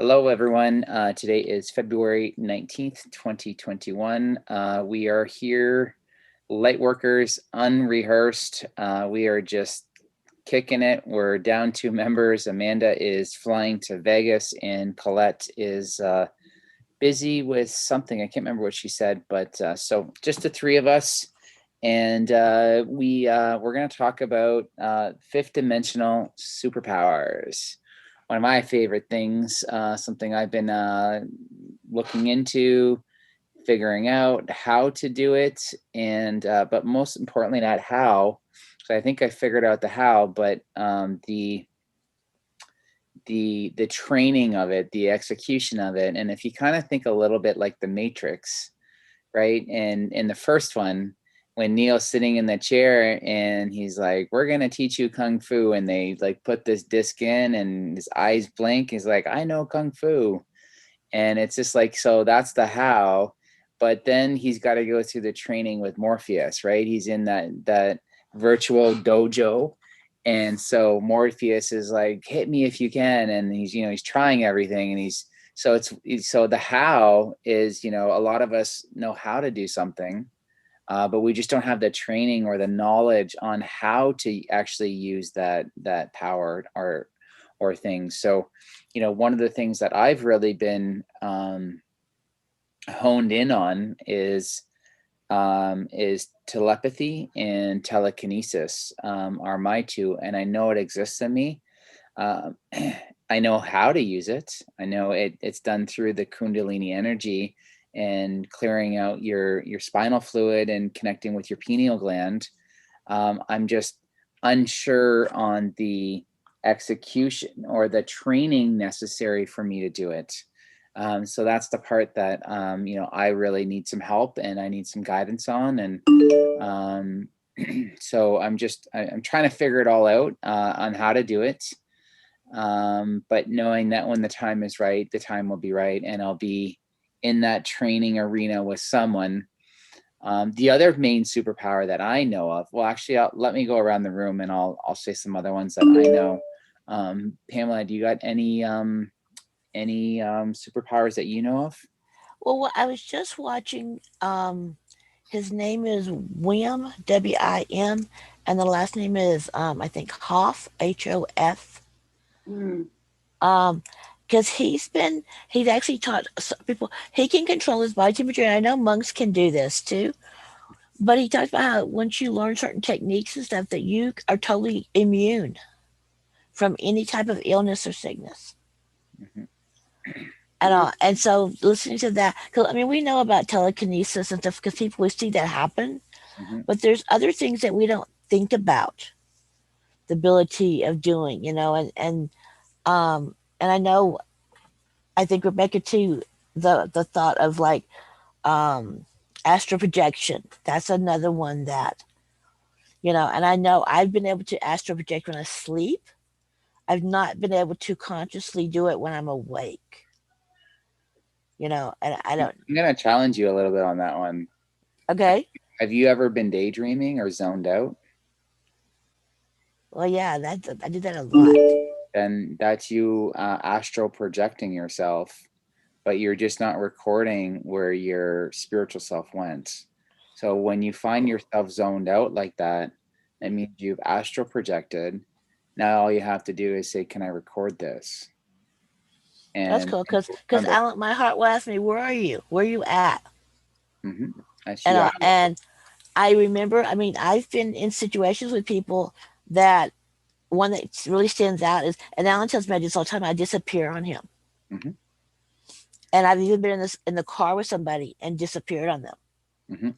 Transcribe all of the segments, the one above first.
Hello, everyone. Today is February 19th, 2021. We are here, Lightworkers, unrehearsed. We are just kicking it. We're down 2 members. Amanda is flying to Vegas, and Colette is busy with something. I can't remember what she said, but so just the 3 of us. And we're going to talk about fifth dimensional superpowers. One of my favorite things, something I've been looking into, figuring out how to do it, and but most importantly, not how. So I think I figured out the how, but the training of it, the execution of it, and if you kind of think a little bit like the Matrix, right? And in the first one, when Neo's sitting in the chair and he's like, "We're gonna teach you kung fu," and they like put this disc in, and his eyes blink. He's like, "I know kung fu," and it's just like, so that's the how. But then he's got to go through the training with Morpheus, right? He's in that virtual dojo, and so Morpheus is like, "Hit me if you can," and he's trying everything, and so the how is, a lot of us know how to do something, but we just don't have the training or the knowledge on how to actually use that power or things. So, one of the things that I've really been honed in on is telepathy and telekinesis, are my two, and I know it exists in me. Um, I know how to use it. I know it's done through the Kundalini energy and clearing out your spinal fluid and connecting with your pineal gland. I'm just unsure on the execution or the training necessary for me to do it. So that's the part that I really need some help and I need some guidance on. And so I'm trying to figure it all out on how to do it. But knowing that when the time is right, the time will be right, and I'll be in that training arena with someone. The other main superpower that I know of, well, actually, let me go around the room and I'll say some other ones that I know. Pamela, do you got any superpowers that you know of? Well, I was just watching. His name is Wim, Wim, and the last name is I think Hoff, Hof. Mm. Because he's actually taught people he can control his body temperature, and I know monks can do this too. But he talks about how once you learn certain techniques and stuff, that you are totally immune from any type of illness or sickness. Mhm. And so listening to that, because I mean, we know about telekinesis and stuff because people we see that happen, Mhm. but there's other things that we don't think about the ability of doing, and I know I think Rebecca too, the thought of like um astral projection. That's another one that, and I know I've been able to astral project when I sleep. I've not been able to consciously do it when I'm awake, and I don't. I'm gonna challenge you a little bit on that one. Okay. Have you ever been daydreaming or zoned out? Well, yeah, I did that a lot. Then that's you astral projecting yourself, but you're just not recording where your spiritual self went. So when you find yourself zoned out like that, that means you've astral projected. Now all you have to do is say, "Can I record this?" That's And cool because remember, Alan, my heart will ask me, "Where are you? Where are you at?" that's And you. and I remember. I mean, I've been in situations with people that one that really stands out is, and Alan tells me I just all the time. I disappear on him, Hmm. and I've even been in the car with somebody and disappeared on them, Hmm.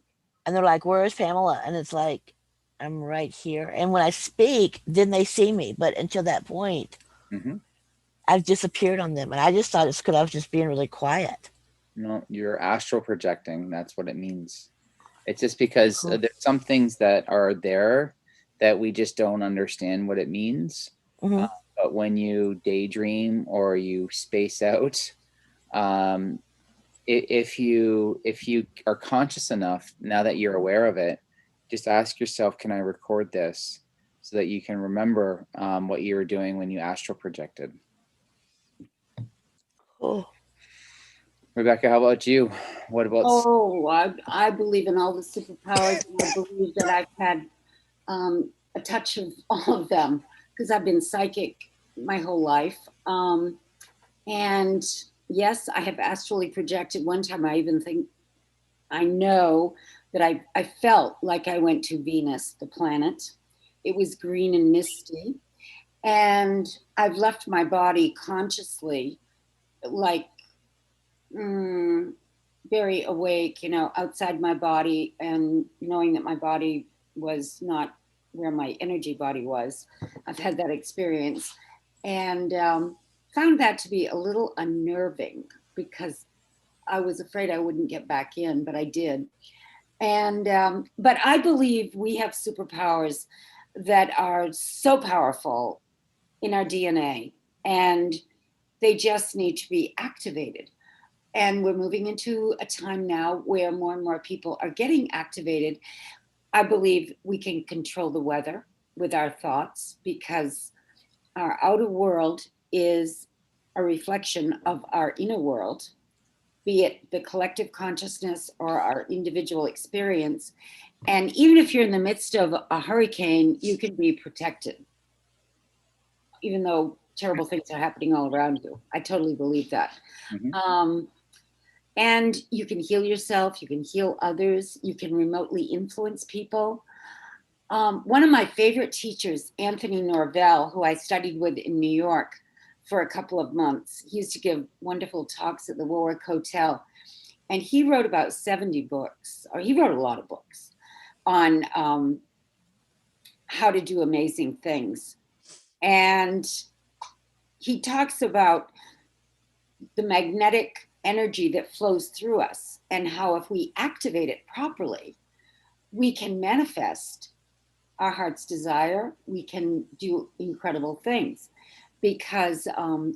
and they're like, "Where is Pamela?" And it's like, "I'm right here." And when I speak, then they see me. But until that point, Hmm. I've disappeared on them, and I just thought it's because I was just being really quiet. No, you're astral projecting. That's what it means. It's just because Cool. there's some things that are there that we just don't understand what it means. Hmm. Uh, but when you daydream or you space out, um, if you are conscious enough now that you're aware of it, just ask yourself, "Can I record this?" So that you can remember what you were doing when you astral projected. Oh, Rebecca, how about you? What about Oh, I believe in all the superpowers, and I believe that I've had a touch of all of them because I've been psychic my whole life. And yes, I have astrally projected. One time, I even think I know that I felt like I went to Venus, the planet. It was green and misty. And I've left my body consciously, like mm, very awake, outside my body and knowing that my body was not where my energy body was. I've had that experience and found that to be a little unnerving because I was afraid I wouldn't get back in, but I did. And but I believe we have superpowers that are so powerful in our DNA, and they just need to be activated. And we're moving into a time now where more and more people are getting activated. I believe we can control the weather with our thoughts because our outer world is a reflection of our inner world, be it the collective consciousness or our individual experience. And even if you're in the midst of a hurricane, you can be protected, even though terrible things are happening all around you. I totally believe that. Mhm. And you can heal yourself, you can heal others, you can remotely influence people. One of my favorite teachers, Anthony Norvell, who I studied with in New York for a couple of months, he used to give wonderful talks at the Warwick Hotel. And he wrote about 70 books, or he wrote a lot of books on how to do amazing things. And he talks about the magnetic energy that flows through us and how if we activate it properly, we can manifest our heart's desire. We can do incredible things because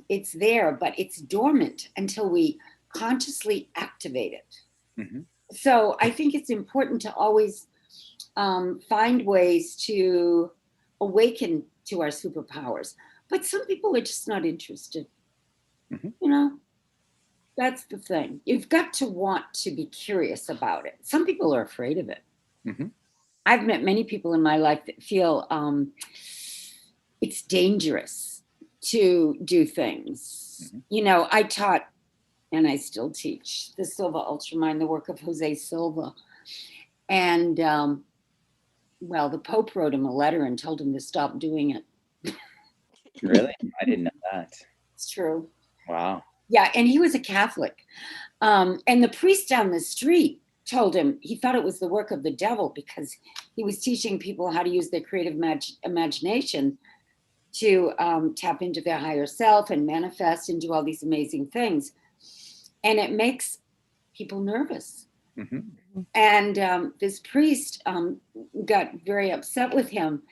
it's there, but it's dormant until we consciously activate it. Mhm. So I think it's important to always find ways to awaken to our superpowers. But some people are just not interested. Mhm. You know, that's the thing. You've got to want to be curious about it. Some people are afraid of it. Mhm. I've met many people in my life that feel it's dangerous to do things. Mhm. I taught and I still teach the Silva Ultramind, the work of Jose Silva. And well, the Pope wrote him a letter and told him to stop doing it. Really? I didn't know that. It's true. Wow. Yeah, and he was a Catholic. And the priest down the street told him he thought it was the work of the devil because he was teaching people how to use their creative imagination to tap into their higher self and manifest and do all these amazing things. And it makes people nervous. Mhm. And this priest got very upset with him.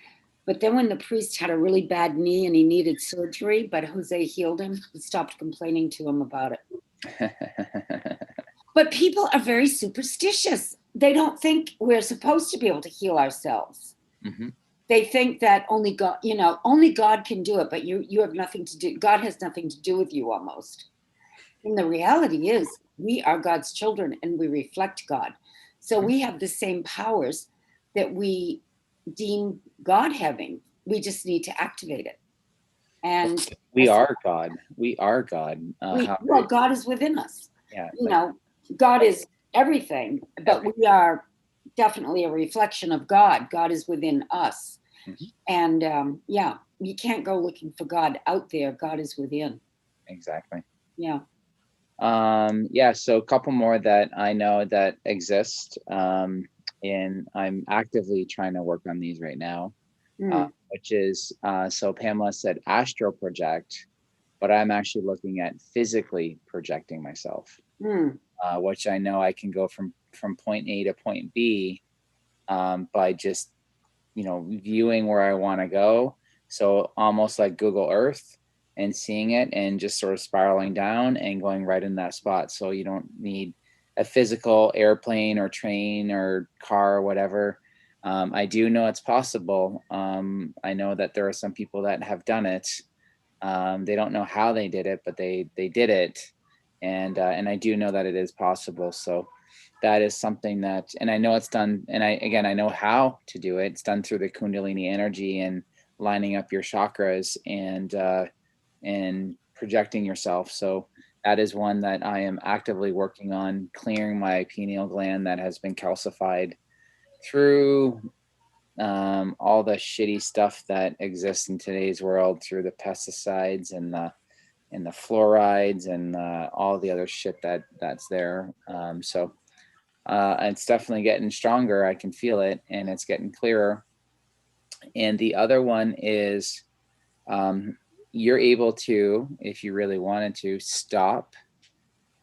But then when the priest had a really bad knee and he needed surgery, but Jose healed him, he stopped complaining to him about it. But people are very superstitious. They don't think we're supposed to be able to heal ourselves. Mhm. They think that only God can do it, but you have nothing to do. God has nothing to do with you almost. And the reality is we are God's children and we reflect God. So we have the same powers that we deem God having. We just need to activate it. And We are God. We are God. well, God is within us. Yeah, God is everything, but we are definitely a reflection of God. God is within us. Mhm. And yeah, you can't go looking for God out there. God is within. Exactly. Yeah. Yeah, so a couple more that I know that exist. And I'm actively trying to work on these right now. Mm. Which is so Pamela said astral project, but I'm actually looking at physically projecting myself, Mm. which I know I can go from point A to point B by just viewing where I want to go. So almost like Google Earth and seeing it and just sort of spiraling down and going right in that spot. So you don't need a physical airplane or train or car or whatever. I do know it's possible. I know that there are some people that have done it. They don't know how they did it, but they did it. and I do know that it is possible. So that is something that, and I know it's done, and I know how to do it. It's done through the Kundalini energy and lining up your chakras and projecting yourself. So that is one that I am actively working on, clearing my pineal gland that has been calcified through all the shitty stuff that exists in today's world, through the pesticides and the fluorides and all the other shit that's there. So it's definitely getting stronger. I can feel it, and it's getting clearer. And the other one is you're able to, if you really wanted to, stop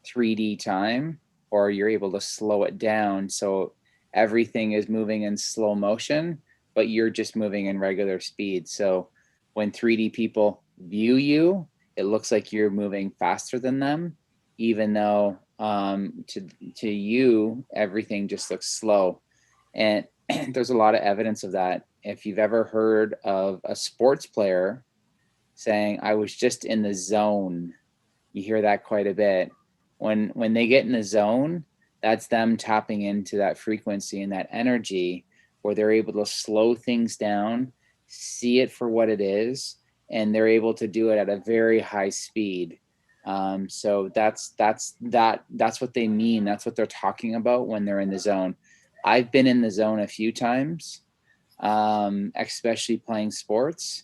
3D time, or you're able to slow it down so everything is moving in slow motion, but you're just moving in regular speed. So when 3D people view you, it looks like you're moving faster than them, even though to you everything just looks slow. And there's a lot of evidence of that. If you've ever heard of a sports player saying, I was just in the zone, you hear that quite a bit. When they get in the zone, that's them tapping into that frequency and that energy, where they're able to slow things down, see it for what it is, and they're able to do it at a very high speed. So that's what they mean. That's what they're talking about when they're in the zone. I've been in the zone a few times, especially playing sports,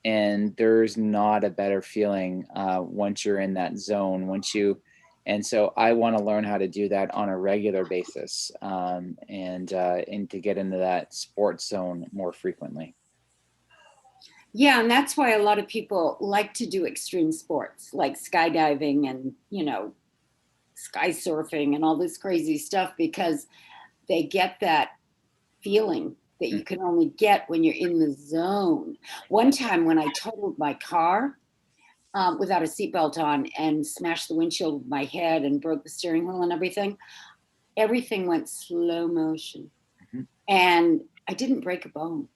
and there's not a better feeling once you're in that zone. And so I want to learn how to do that on a regular basis, and to get into that sports zone more frequently. Yeah, and that's why a lot of people like to do extreme sports like skydiving and, sky surfing and all this crazy stuff, because they get that feeling that you can only get when you're in the zone. One time when I totaled my car without a seatbelt on and smashed the windshield with my head and broke the steering wheel and everything went slow motion. Mm-hmm. And I didn't break a bone.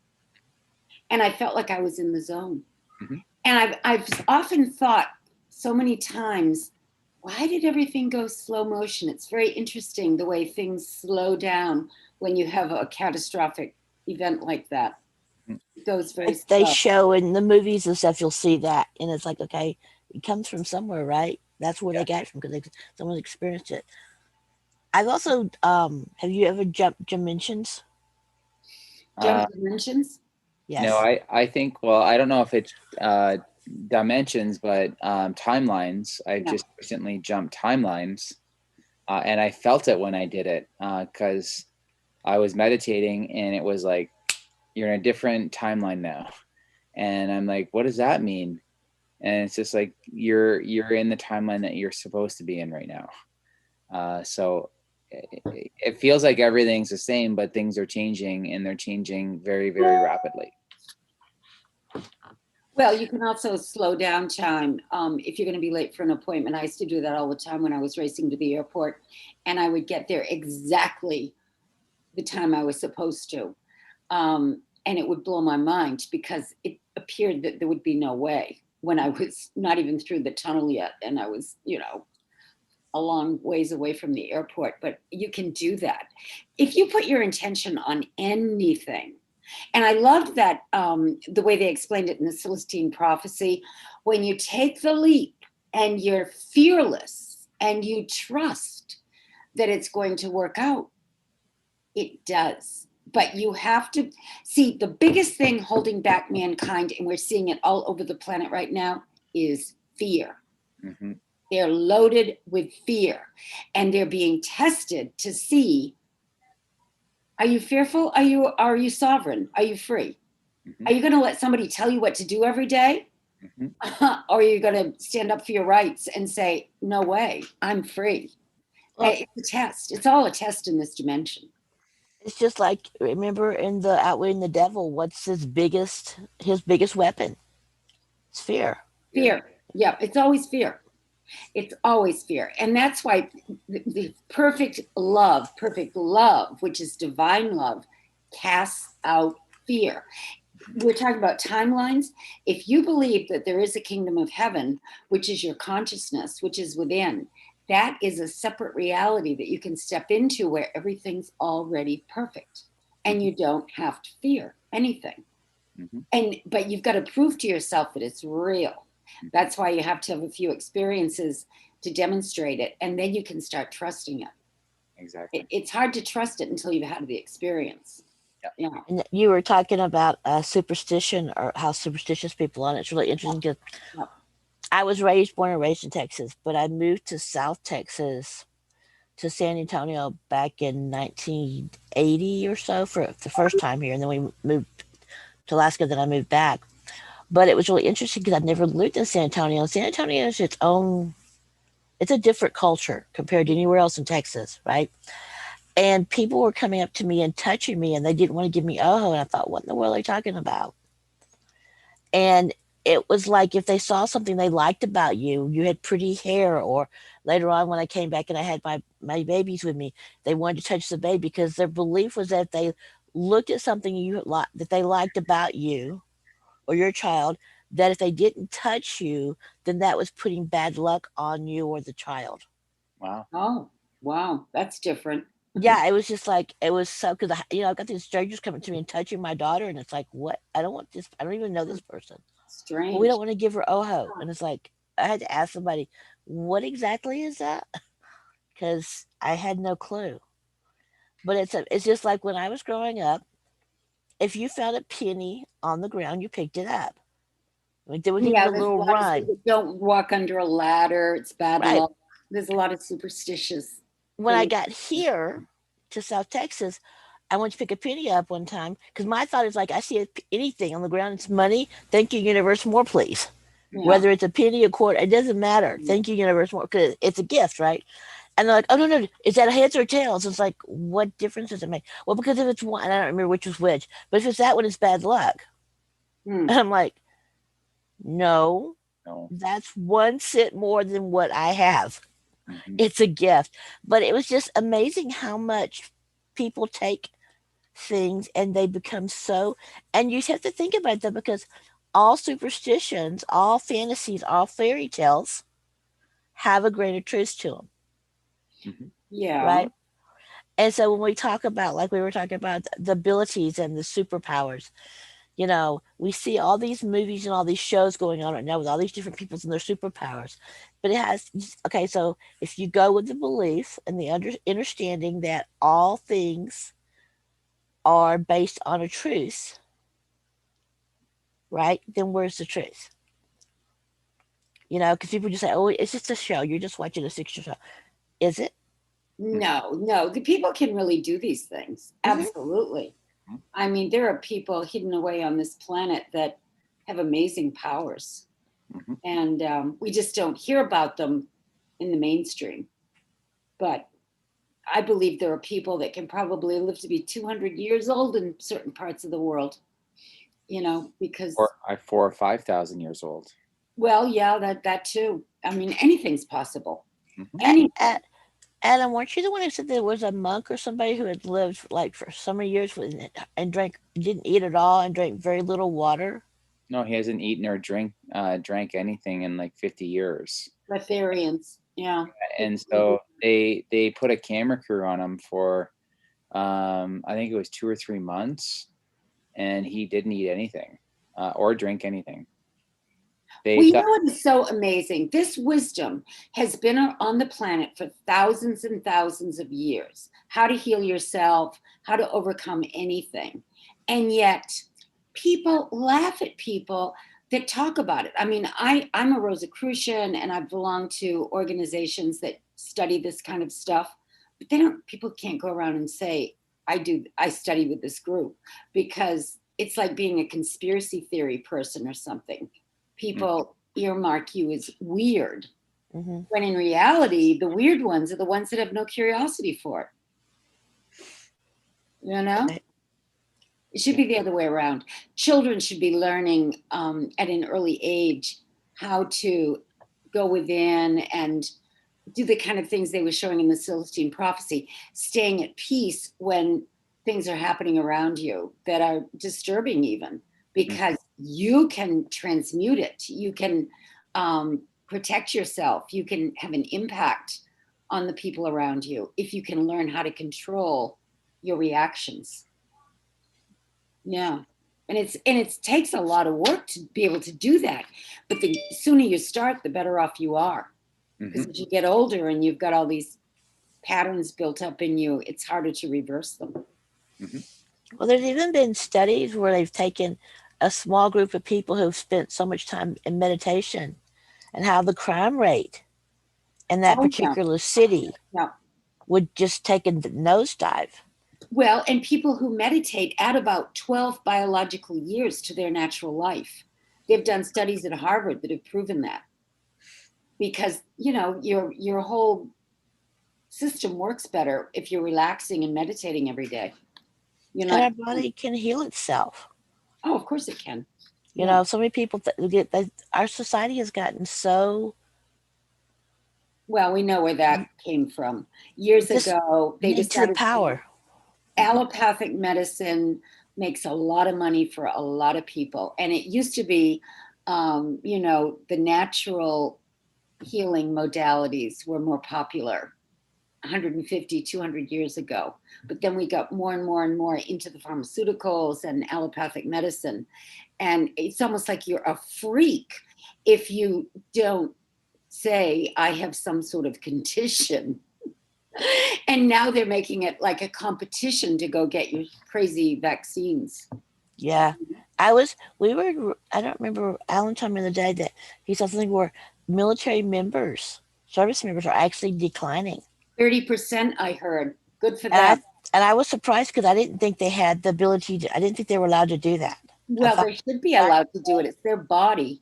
And I felt like I was in the zone. Mm-hmm. And I've often thought so many times, why did everything go slow motion? It's very interesting the way things slow down when you have a catastrophic event like that. It goes very Like slow. they show in the movies and stuff, you'll see that, and it's like, okay, it comes from somewhere, right? That's where they got it from, because someone experienced it. I've also, have you ever jumped dimensions? Jump dimensions? Yes. No, I think, well, I don't know if it's dimensions, but timelines. I've just recently jumped timelines, and I felt it when I did it, because I was meditating, and it was like, you're in a different timeline now. And I'm like, what does that mean? And it's just like, you're in the timeline that you're supposed to be in right now. So it feels like everything's the same, but things are changing, and they're changing very, very rapidly. Well, you can also slow down time. If you're going to be late for an appointment, I used to do that all the time when I was racing to the airport, and I would get there exactly the time I was supposed to. And it would blow my mind, because it appeared that there would be no way when I was not even through the tunnel yet. And I was, a long ways away from the airport. But you can do that if you put your intention on anything. And I loved that the way they explained it in the Celestine Prophecy. When you take the leap and you're fearless and you trust that it's going to work out, it does. But you have to see, the biggest thing holding back mankind, and we're seeing it all over the planet right now, is fear. Mm-hmm. They're loaded with fear, and they're being tested to see, are you fearful? Are you sovereign? Are you free? Mm-hmm. Are you going to let somebody tell you what to do every day? Mm-hmm. Or are you going to stand up for your rights and say, no way, I'm free? Well, it's a test. It's all a test in this dimension. It's just like, remember in the Outwitting the Devil, what's his biggest weapon? It's fear. Fear. Yeah, it's always fear. It's always fear. And that's why the perfect love, which is divine love, casts out fear. We're talking about timelines. If you believe that there is a kingdom of heaven, which is your consciousness, which is within, that is a separate reality that you can step into where everything's already perfect and you don't have to fear anything. But you've got to prove to yourself that it's real. That's why you have to have a few experiences to demonstrate it, and then you can start trusting it. Exactly. It's hard to trust it until you've had the experience. Yeah. And you were talking about superstition or how superstitious people are. And it's really interesting because Yep. I was born and raised in Texas, but I moved to South Texas to San Antonio back in 1980 or so for the first time here. And then we moved to Alaska, then I moved back. But it was really interesting because I'd never lived in San Antonio. San Antonio is its own, it's a different culture compared to anywhere else in Texas, right? And people were coming up to me and touching me and they didn't want to give me Oho. And I thought, what in the world are you talking about? And it was like if they saw something they liked about you, you had pretty hair, or later on when I came back and I had my babies with me, they wanted to touch the baby because their belief was that if they looked at something that they liked about you or your child, that if they didn't touch you, then that was putting bad luck on you or the child. Wow. Oh, wow. That's different. Yeah, it was just like it was so because I've got these strangers coming to me and touching my daughter, and it's like, what? I don't want this. I don't even know this person. Well, we Strange. don't want to give her Oho, and it's like I had to ask somebody, what exactly is that? Because I had no clue. But it's just like when I was growing up. If you found a penny on the ground, you picked it up. Like, there was even Yeah, a there's a little lot of things rhyme, that don't walk under a ladder. It's bad right? luck. There's a lot of superstitious When I things. got here to South Texas, I went to pick a penny up one time because my thought is like, I see anything on the ground, it's money. Thank you, universe, more please. Yeah. Whether it's a penny, a quarter, it doesn't matter. Thank you, universe, more because it's a gift, right? And they're like, oh no, is that heads or tails? It's like, what difference does it make? Well, because if it's one, and I don't remember which was which, but if it's that one, it's bad luck. Hmm. And I'm like, no, No. that's 1 cent more than what I have. Mhm. It's a gift. But it was just amazing how much people take things and they become so, and you have to think about that because all superstitions, all fantasies, all fairy tales have a grain of truth to them, Mhm. Yeah. right? And so when we talk about, like we were talking about, the abilities and the superpowers, we see all these movies and all these shows going on right now with all these different peoples and their superpowers. But it has, okay, so if you go with the belief and the understanding that all things are based on a truth, right? Then where's the truth? Because people just say, oh, it's just a show. You're just watching a fiction show. Is it? No. The people can really do these things. Mhm. Absolutely. Mhm. I mean, there are people hidden away on this planet that have amazing powers, Mhm. and we just don't hear about them in the mainstream. But I believe there are people that can probably live to be 200 years old in certain parts of the world, because, Or 4 or 5,000 years old. well, yeah, that too. I mean, anything's possible. Mhm. Anything. Adam, weren't you the one who said there was a monk or somebody who had lived like for so many years and didn't eat at all and drank very little water? No, he hasn't eaten or drank anything in like 50 years. Letharians. Yeah. And so they put a camera crew on him for I think it was 2 or 3 months, and he didn't eat anything or drink anything. They Well, you thought, know what is so amazing? This wisdom has been on the planet for thousands and thousands of years. How to heal yourself, how to overcome anything. And yet people laugh at people that talk about it. I mean, I'm a Rosicrucian and I belong to organizations that study this kind of stuff, but people can't go around and say, I study with this group, because it's like being a conspiracy theory person or something. People earmark you as weird, Hmm. when in reality, the weird ones are the ones that have no curiosity for it. You know? It should be the other way around. Children should be learning at an early age how to go within and do the kind of things they were showing in the Celestine prophecy, staying at peace when things are happening around you that are disturbing, even because you can transmute it. You can protect yourself. You can have an impact on the people around you if you can learn how to control your reactions. Yeah. And it takes a lot of work to be able to do that. But the sooner you start, the better off you are. Because as you get older and you've got all these patterns built up in you, it's harder to reverse them. Well, there's even been studies where they've taken a small group of people who've spent so much time in meditation and how the crime rate in that Oh, yeah. particular city Yeah. would just take a nosedive. Well, and people who meditate add about 12 biological years to their natural life. They've done studies at Harvard that have proven that. Because, you know, your whole system works better if you're relaxing and meditating every day. You're And not. our body can heal itself. Oh, of course it can. You know, so many people our society has gotten so Well, we know where that came from. Years just ago, they into the decided power. allopathic medicine makes a lot of money for a lot of people. And it used to be, you know, the natural healing modalities were more popular 150, 200 years ago. But then we got more and more and more into the pharmaceuticals and allopathic medicine. And it's almost like you're a freak if you don't say, I have some sort of condition. And now they're making it like a competition to go get your crazy vaccines. Yeah. I don't remember, Alan told me the other day that he saw something where military members, service members are actually declining. 30%, I heard. Good for And them. I was surprised because I didn't think they had the ability to, I didn't think they were allowed to do that. Well, they should be allowed to do it. It's their body.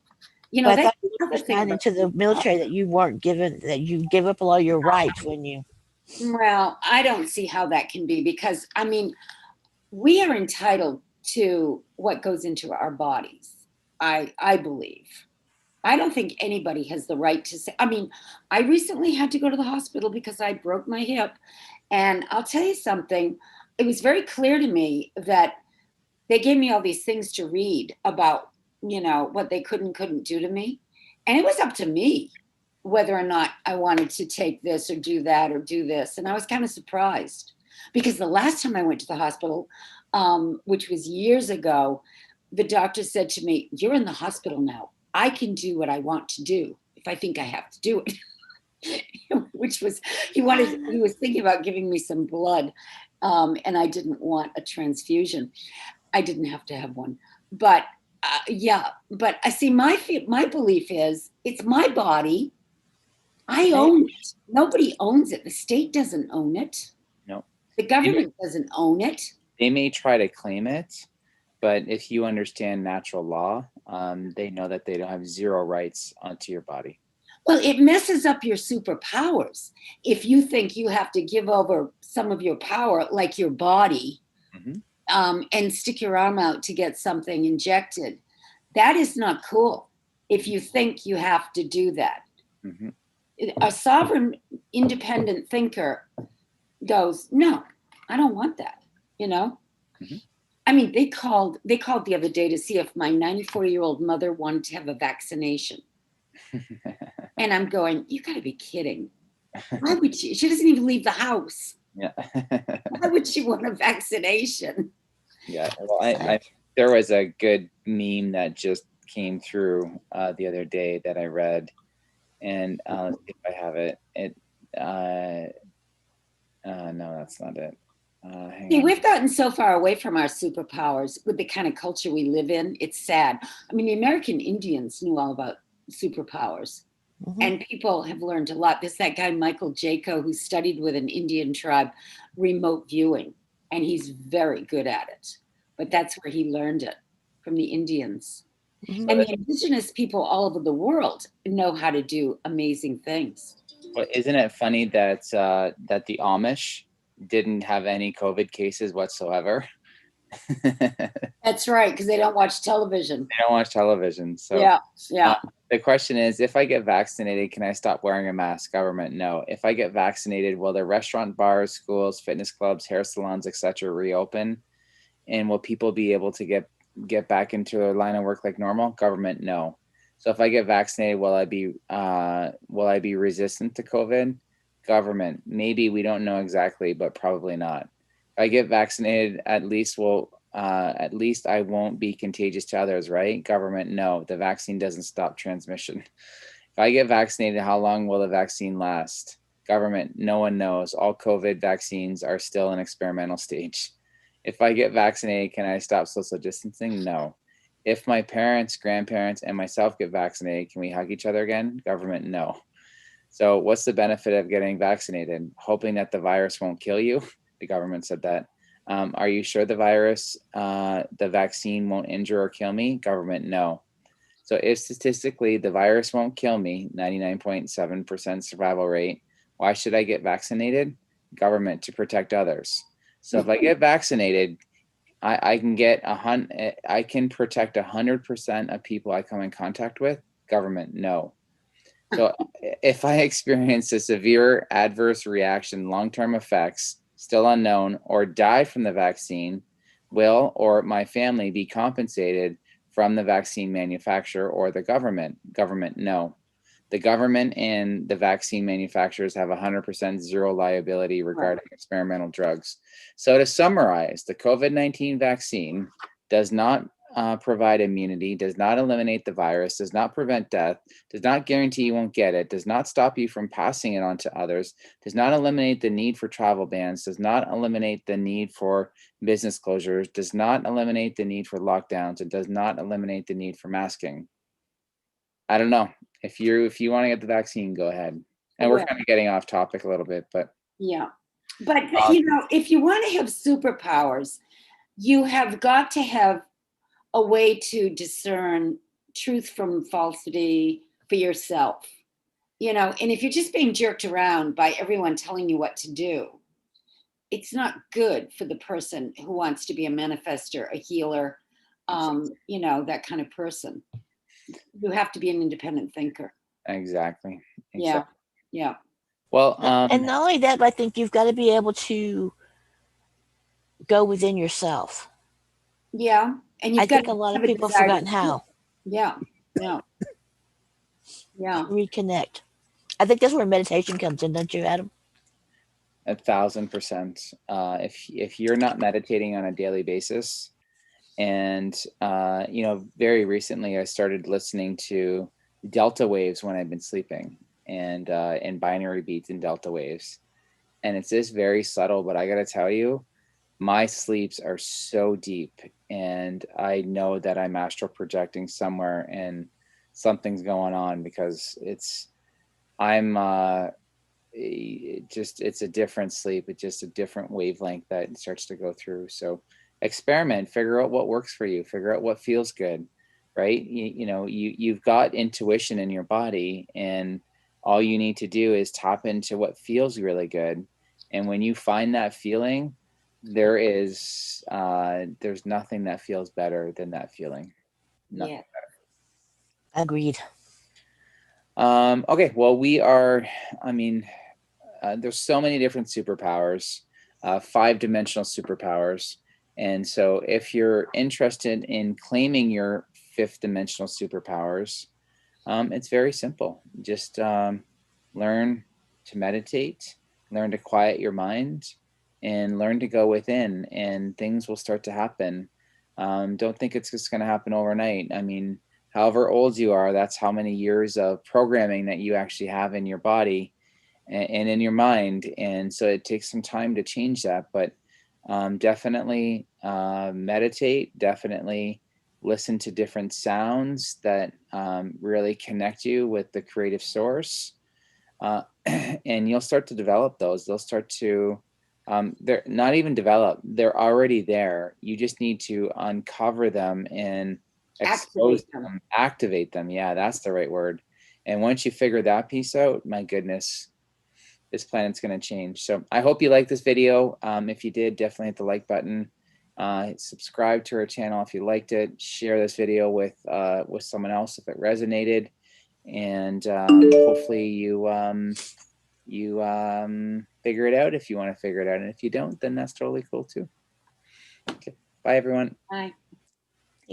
You know, But I that's thought you another were thing. signed into the military that you weren't given, that you give up a lot of your rights when you. Well, I don't see how that can be because, I mean, we are entitled to what goes into our bodies, I believe. I don't think anybody has the right to say, I mean, I recently had to go to the hospital because I broke my hip. And I'll tell you something, it was very clear to me that they gave me all these things to read about, you know, what they could and couldn't do to me. And it was up to me whether or not I wanted to take this or do that or do this. And I was kind of surprised because the last time I went to the hospital, which was years ago, the doctor said to me, you're in the hospital now. I can do what I want to do if I think I have to do it. Which was, he was thinking about giving me some blood. And I didn't want a transfusion. I didn't have to have one. But yeah, but I see my belief is it's my body. I own it. Nobody owns it. The state doesn't own it. No. The government doesn't own it. They may try to claim it, but if you understand natural law, they know that they don't have zero rights onto your body. Well, it messes up your superpowers. If you think you have to give over some of your power, like your body, and stick your arm out to get something injected, that is not cool. If you think you have to do that. A sovereign, independent thinker goes, no, I don't want that, you know? I mean, they called the other day to see if my 94-year-old mother wanted to have a vaccination. And I'm going, you gotta be kidding. Why would she? She doesn't even leave the house. Yeah. Why would she want a vaccination? Yeah. Well, there was a good meme that just came through the other day that I read, and let's see if I have it. No, that's not it. See, we've gotten so far away from our superpowers with the kind of culture we live in. It's sad. I mean, the American Indians knew all about superpowers. And people have learned a lot. There's that guy, Michael Jaco, who studied with an Indian tribe, remote viewing, and he's very good at it. But that's where he learned it, from the Indians. And the indigenous people all over the world know how to do amazing things. Well, isn't it funny that that the Amish didn't have any COVID cases whatsoever? That's right, because they don't watch television. They don't watch television. So yeah. The question is, if I get vaccinated, can I stop wearing a mask? Government, no. If I get vaccinated, will the restaurant, bars, schools, fitness clubs, hair salons, etc. reopen? And will people be able to get back into their line of work like normal? Government, no. So if I get vaccinated, will I be resistant to COVID? Government, maybe, we don't know exactly, but probably not. If I get vaccinated, at least I won't be contagious to others, right? Government, no, the vaccine doesn't stop transmission. If I get vaccinated, how long will the vaccine last? Government, no one knows. All COVID vaccines are still in experimental stage. If I get vaccinated, can I stop social distancing? No. If my parents, grandparents, and myself get vaccinated, can we hug each other again? Government, no. So what's the benefit of getting vaccinated? Hoping that the virus won't kill you? The government said that. Are you sure the vaccine won't injure or kill me? Government, no. So if statistically the virus won't kill me, 99.7% survival rate, why should I get vaccinated? Government, to protect others. So if I get vaccinated, I can protect 100% of people I come in contact with. Government, no. So if I experience a severe adverse reaction, long-term effects still unknown, or die from the vaccine, will or my family be compensated from the vaccine manufacturer or the government? Government, no. The government and the vaccine manufacturers have 100% zero liability regarding experimental drugs. So to summarize, the COVID-19 vaccine does not provide immunity, does not eliminate the virus, does not prevent death, does not guarantee you won't get it, does not stop you from passing it on to others, does not eliminate the need for travel bans, does not eliminate the need for business closures, does not eliminate the need for lockdowns, and does not eliminate the need for masking. I don't know. If you want to get the vaccine, go ahead. And we're Well, kind of getting off topic a little bit, but yeah. But, you know, if you want to have superpowers, you have got to have a way to discern truth from falsity for yourself, you know. And if you're just being jerked around by everyone telling you what to do, it's not good for the person who wants to be a manifester, a healer, you know, that kind of person. You have to be an independent thinker. exactly. Yeah. Yeah. Well, And not only that, but I think you've got to be able to go within yourself. Yeah. And I you've got think a lot of have a people have desire to forgotten how Yeah. Yeah. Yeah. reconnect. I think that's where meditation comes in, don't you, Adam? 1,000%. If you're not meditating on a daily basis, and you know, very recently I started listening to delta waves when I've been sleeping, and binary beats and delta waves, and it's just very subtle, but I got to tell you, my sleeps are so deep, and I know that I'm astral projecting somewhere and something's going on, because I'm it's a different sleep. It's just a different wavelength that starts to go through. So experiment, figure out what works for you, figure out what feels good, right? You know, you've got intuition in your body, and all you need to do is tap into what feels really good. And when you find that feeling, there's nothing that feels better than that feeling. Nothing. Yeah. Agreed. Okay, well, I mean, there's so many different superpowers, 5-dimensional superpowers. And so if you're interested in claiming your 5th-dimensional superpowers, it's very simple. Just learn to meditate, learn to quiet your mind, and learn to go within, and things will start to happen. Don't think it's just going to happen overnight. I mean, however old you are, that's how many years of programming that you actually have in your body and in your mind. And so it takes some time to change that, but definitely meditate, definitely listen to different sounds that really connect you with the creative source. And you'll start to develop those. They'll start to, they're not even develop, they're already there. You just need to uncover them and expose them, activate them. Yeah, that's the right word. And once you figure that piece out, my goodness, this planet's going to change. So I hope you liked this video. If you did, definitely hit the like button. Subscribe to our channel if you liked it. Share this video with someone else if it resonated. And hopefully you figure it out if you want to figure it out. And if you don't, then that's totally cool too. Okay. Bye, everyone. Bye.